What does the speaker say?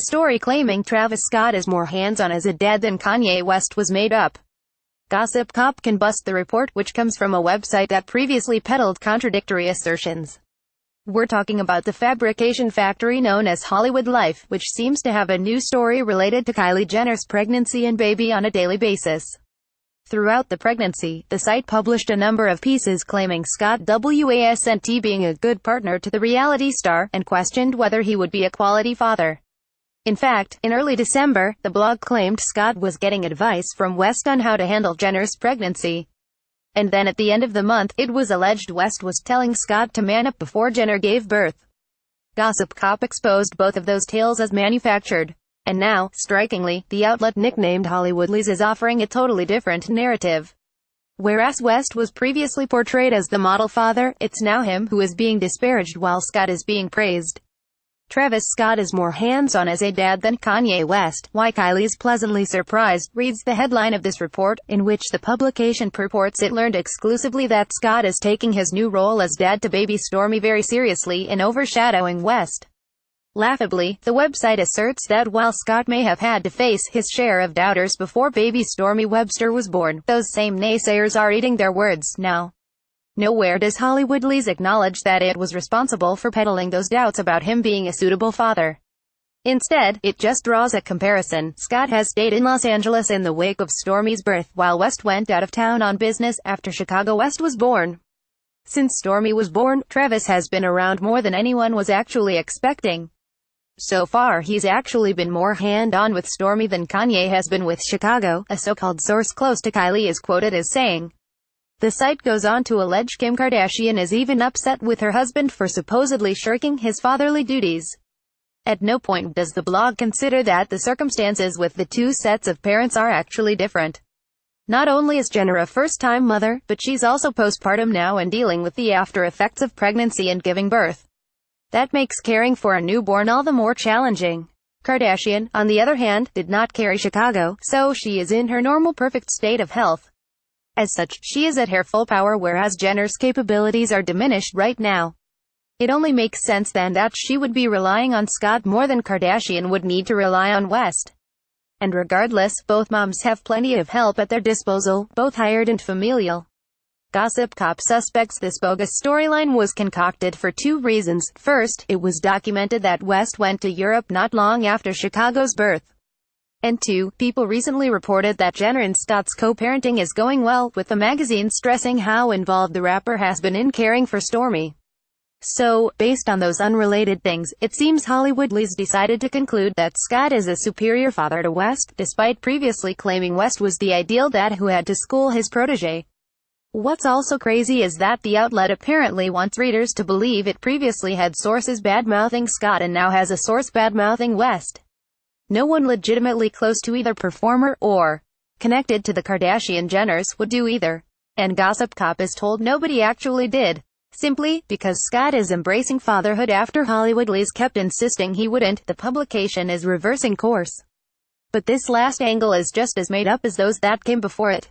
story claiming Travis Scott is more hands-on as a dad than Kanye West was made up. Gossip Cop can bust the report, which comes from a website that previously peddled contradictory assertions. We're talking about the fabrication factory known as Hollywood Life, which seems to have a new story related to Kylie Jenner's pregnancy and baby on a daily basis. Throughout the pregnancy, the site published a number of pieces claiming Scott wasn't being a good partner to the reality star, and questioned whether he would be a quality father. In fact, in early December, the blog claimed Scott was getting advice from West on how to handle Jenner's pregnancy. And then at the end of the month, it was alleged West was telling Scott to man up before Jenner gave birth. Gossip Cop exposed both of those tales as manufactured. And now, strikingly, the outlet nicknamed Hollywoodlies is offering a totally different narrative. Whereas West was previously portrayed as the model father, it's now him who is being disparaged while Scott is being praised. Travis Scott is more hands-on as a dad than Kanye West. Why Kylie's pleasantly surprised, reads the headline of this report, in which the publication purports it learned exclusively that Scott is taking his new role as dad to baby Stormi very seriously and overshadowing West. Laughably, the website asserts that while Scott may have had to face his share of doubters before baby Stormi Webster was born, those same naysayers are eating their words now. Nowhere does Hollywoodlies acknowledge that it was responsible for peddling those doubts about him being a suitable father. Instead, it just draws a comparison. Scott has stayed in Los Angeles in the wake of Stormi's birth, while West went out of town on business after Chicago West was born. Since Stormi was born, Travis has been around more than anyone was actually expecting. So far, he's actually been more hand-on with Stormi than Kanye has been with Chicago, a so-called source close to Kylie is quoted as saying. The site goes on to allege Kim Kardashian is even upset with her husband for supposedly shirking his fatherly duties. At no point does the blog consider that the circumstances with the two sets of parents are actually different. Not only is Jenner a first-time mother, but she's also postpartum now and dealing with the after-effects of pregnancy and giving birth. That makes caring for a newborn all the more challenging. Kardashian, on the other hand, did not carry Chicago, so she is in her normal perfect state of health. As such, she is at her full power, whereas Jenner's capabilities are diminished right now. It only makes sense then that she would be relying on Scott more than Kardashian would need to rely on West. And regardless, both moms have plenty of help at their disposal, both hired and familial. Gossip Cop suspects this bogus storyline was concocted for two reasons. First, it was documented that West went to Europe not long after Chicago's birth. And two, people recently reported that Jenner and Scott's co-parenting is going well, with the magazine stressing how involved the rapper has been in caring for Stormi. So, based on those unrelated things, it seems Hollywoodlies decided to conclude that Scott is a superior father to West, despite previously claiming West was the ideal dad who had to school his protege. What's also crazy is that the outlet apparently wants readers to believe it previously had sources bad-mouthing Scott and now has a source bad-mouthing West. No one legitimately close to either performer, or connected to the Kardashian-Jenners, would do either. And Gossip Cop is told nobody actually did. Simply because Scott is embracing fatherhood after Hollywoodlies kept insisting he wouldn't, the publication is reversing course. But this last angle is just as made up as those that came before it.